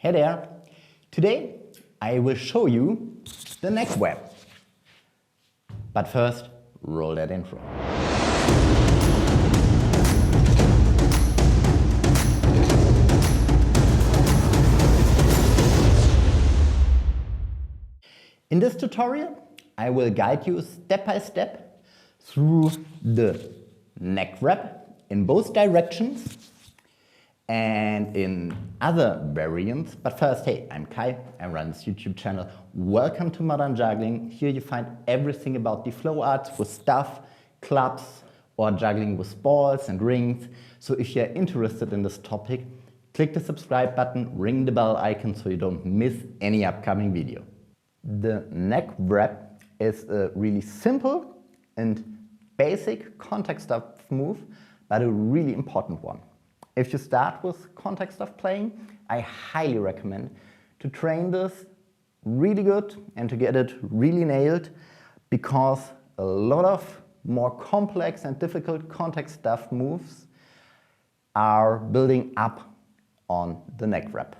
Hey there! Today I will show you the neck wrap. But first, roll that intro. In this tutorial, I will guide you step by step through the neck wrap in both directions and in other variants. But first, hey, I'm Kai, I run this YouTube channel. Welcome to Modern Juggling. Here you find everything about the flow arts with stuff, clubs, or juggling with balls and rings. So if you're interested in this topic, click the subscribe button, ring the bell icon so you don't miss any upcoming video. The neck wrap is a really simple and basic contact stuff move, but a really important one. If you start with contact stuff playing, I highly recommend to train this really good and to get it really nailed, because a lot of more complex and difficult contact stuff moves are building up on the neck wrap.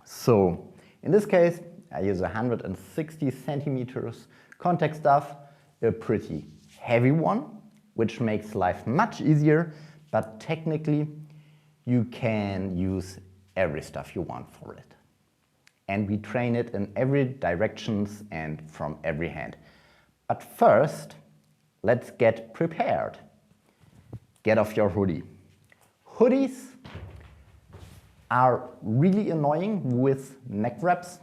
So in this case, I use 160 centimeters contact stuff, a pretty heavy one, which makes life much easier, but technically you can use every stuff you want for it. And we train it in every directions and from every hand. But first, let's get prepared. Get off your hoodie. Hoodies are really annoying with neck wraps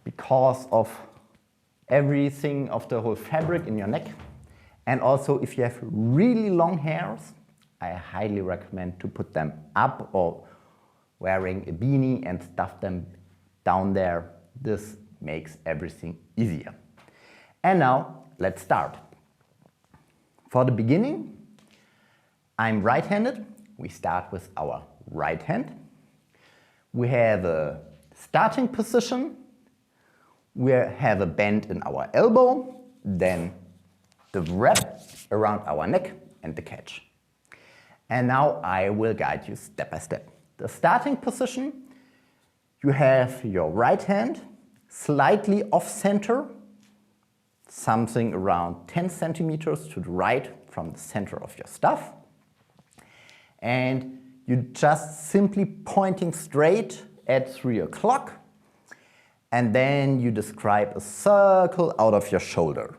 because of everything of the whole fabric in your neck. And also if you have really long hairs, I highly recommend to put them up or wearing a beanie and stuff them down there. This makes everything easier. And now let's start. For the beginning, I'm right-handed. We start with our right hand. We have a starting position. We have a bend in our elbow, then the wrap around our neck and the catch. And now I will guide you step by step. The starting position, you have your right hand slightly off center, something around 10 centimeters to the right from the center of your stuff. And you just simply pointing straight at 3 o'clock. And then you describe a circle out of your shoulder.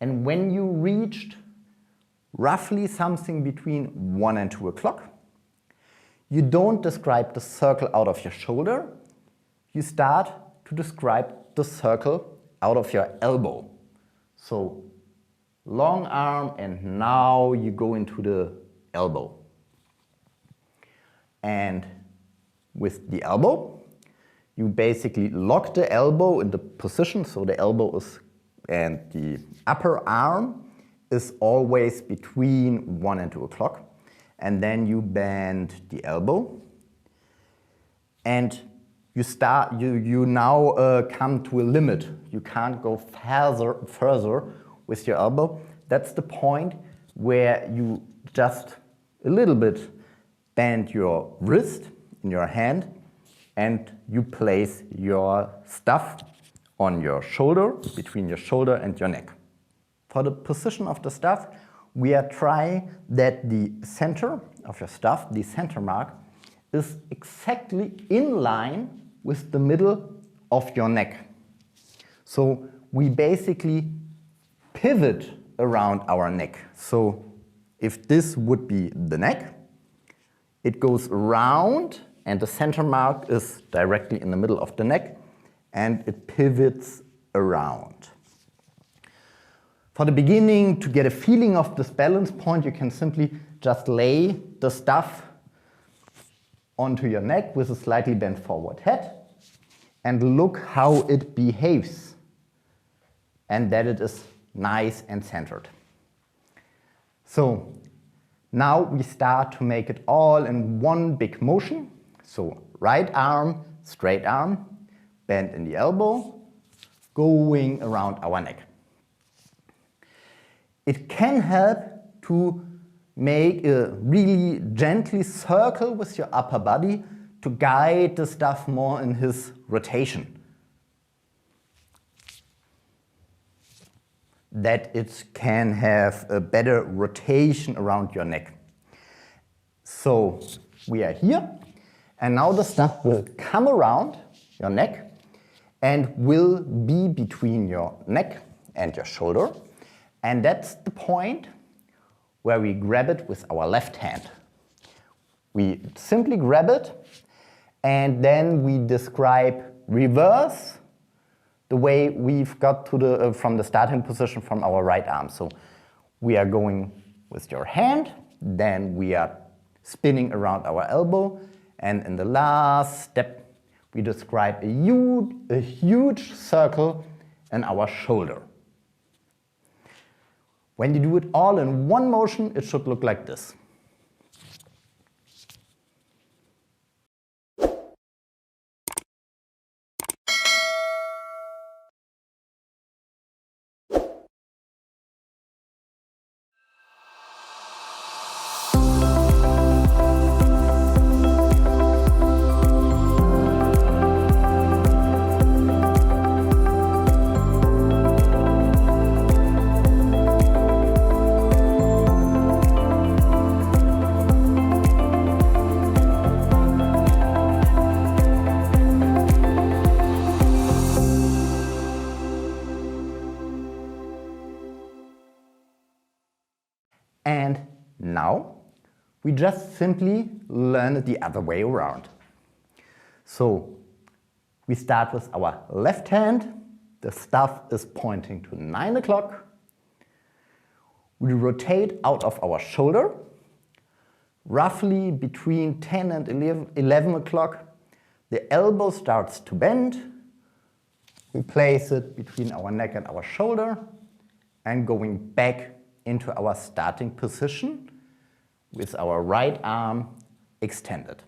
And when you reached roughly something between 1 and 2 o'clock, you don't describe the circle out of your shoulder, you start to describe the circle out of your elbow. So long arm, and now you go into the elbow. And with the elbow, you basically lock the elbow in the position, so the elbow is and the upper arm is always between 1 and 2 o'clock. And then you bend the elbow. And you now come to a limit. You can't go further with your elbow. That's the point where you just a little bit bend your wrist in your hand and you place your stuff on your shoulder, between your shoulder and your neck. For the position of the stuff, we are trying that the center of your stuff, the center mark, is exactly in line with the middle of your neck. So we basically pivot around our neck. So if this would be the neck, it goes around and the center mark is directly in the middle of the neck and it pivots around. For the beginning, to get a feeling of this balance point, you can simply just lay the stuff onto your neck with a slightly bent forward head and look how it behaves and that it is nice and centered. So now we start to make it all in one big motion. So right arm, straight arm, bend in the elbow, going around our neck. It can help to make a really gently circle with your upper body to guide the stuff more in his rotation, that it can have a better rotation around your neck. So we are here, and now the stuff will come around your neck and will be between your neck and your shoulder, and that's the point where we grab it with our left hand. We simply grab it, and then we describe reverse the way we've got to the, from the starting position from our right arm. So we are going with your hand, then we are spinning around our elbow, and in the last step we describe a huge circle in our shoulder. When you do it all in one motion, it should look like this. And now we just simply learn it the other way around. So we start with our left hand, the stuff is pointing to 9 o'clock. We rotate out of our shoulder, roughly between 10 and 11 o'clock. The elbow starts to bend. We place it between our neck and our shoulder, and going back into our starting position with our right arm extended.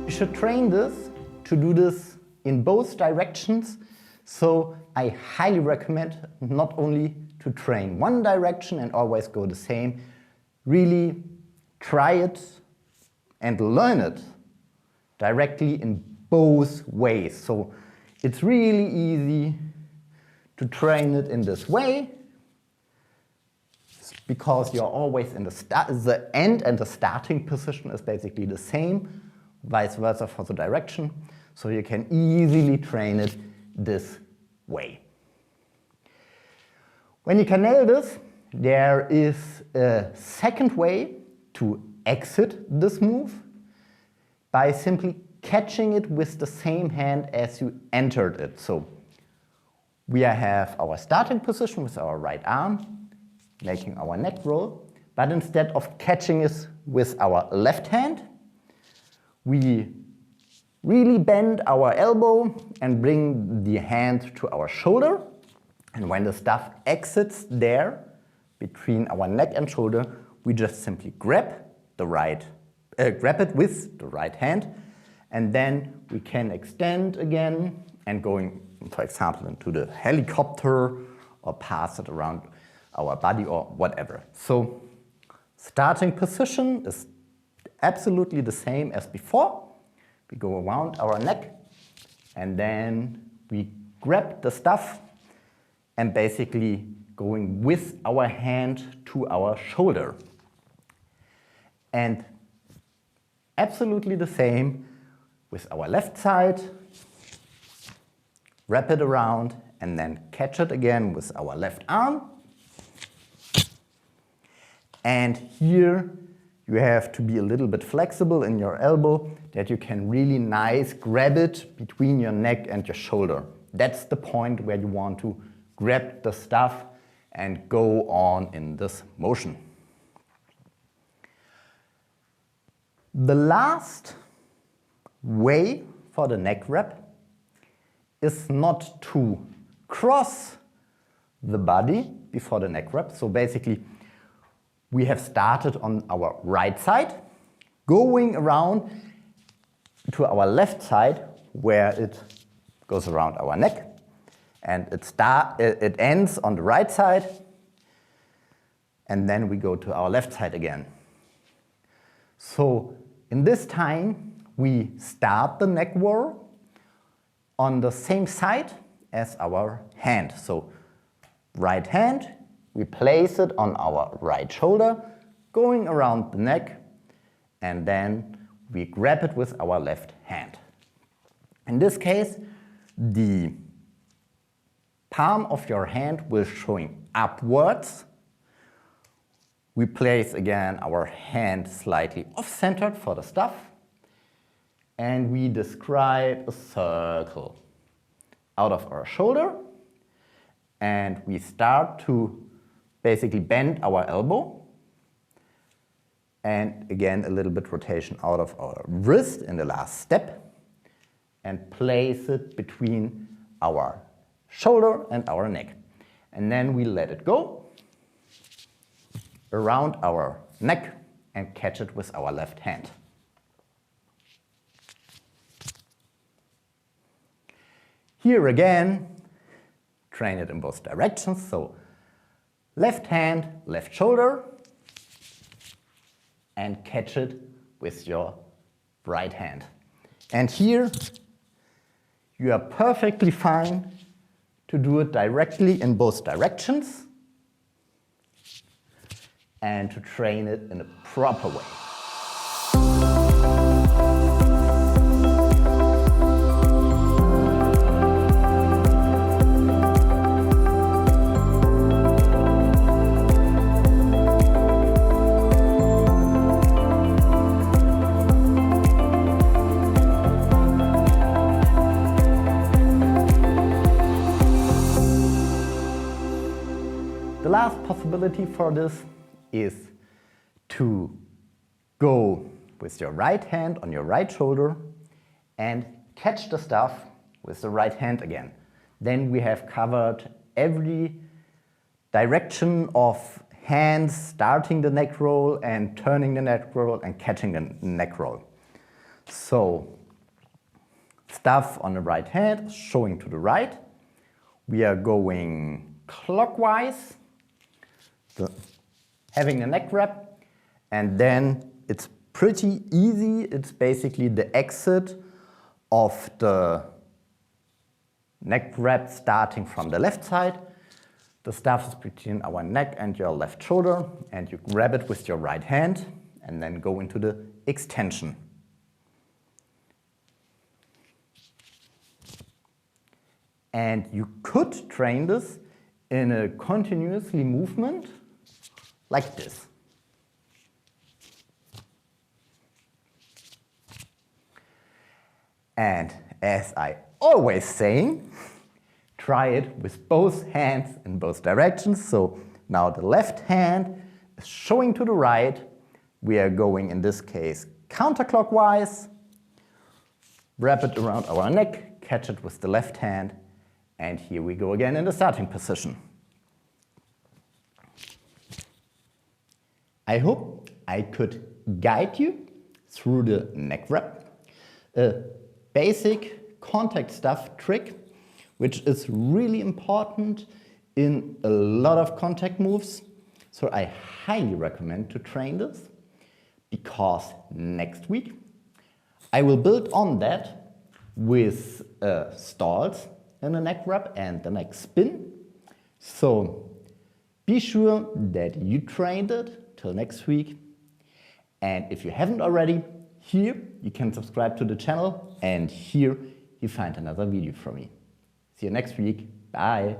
You should train this to do this in both directions, so I highly recommend not only to train one direction and always go the same, really try it and learn it directly in both ways. So it's really easy to train it in this way because you're always in the end and the starting position is basically the same. Vice versa for the direction, so you can easily train it this way. When you can nail this, there is a second way to exit this move by simply catching it with the same hand as you entered it. So we have our starting position with our right arm, making our neck roll, but instead of catching it with our left hand, we really bend our elbow and bring the hand to our shoulder. And when the stuff exits there, between our neck and shoulder, we just simply grab it with the right hand. And then we can extend again and going, for example, into the helicopter or pass it around our body or whatever. So starting position is absolutely the same as before. We go around our neck and then we grab the stuff and basically going with our hand to our shoulder. And absolutely the same with our left side. Wrap it around and then catch it again with our left arm. And here you have to be a little bit flexible in your elbow that you can really nice grab it between your neck and your shoulder. That's the point where you want to grab the stuff and go on in this motion. The last way for the neck wrap is not to cross the body before the neck wrap. So basically, we have started on our right side, going around to our left side where it goes around our neck, and it ends on the right side, and then we go to our left side again. So in this time, we start the neck whirl on the same side as our hand. So right hand, we place it on our right shoulder, going around the neck, and then we grab it with our left hand. In this case, the palm of your hand will showing upwards. We place again our hand slightly off-centered for the stuff, and we describe a circle out of our shoulder, and we start to basically bend our elbow, and again a little bit rotation out of our wrist in the last step, and place it between our shoulder and our neck. And then we let it go around our neck and catch it with our left hand. Here again, train it in both directions. So left hand, left shoulder, and catch it with your right hand. And here you are perfectly fine to do it directly in both directions and to train it in a proper way. The last possibility for this is to go with your right hand on your right shoulder and catch the stuff with the right hand again. Then we have covered every direction of hands starting the neck roll and turning the neck roll and catching the neck roll. So stuff on the right hand showing to the right. We are going clockwise, having the neck wrap, and then it's pretty easy. It's basically the exit of the neck wrap starting from the left side. The stuff is between our neck and your left shoulder, and you grab it with your right hand and then go into the extension. And you could train this in a continuously movement like this. And as I always saying, try it with both hands in both directions. So now the left hand is showing to the right. We are going, in this case, counterclockwise. Wrap it around our neck, catch it with the left hand, and here we go again in the starting position. I hope I could guide you through the neck wrap. A basic contact stuff trick, which is really important in a lot of contact moves. So I highly recommend to train this, because next week I will build on that with stalls in the neck wrap and the neck spin. So be sure that you trained it till next week. And if you haven't already, here you can subscribe to the channel, and here you find another video from me. See you next week. Bye.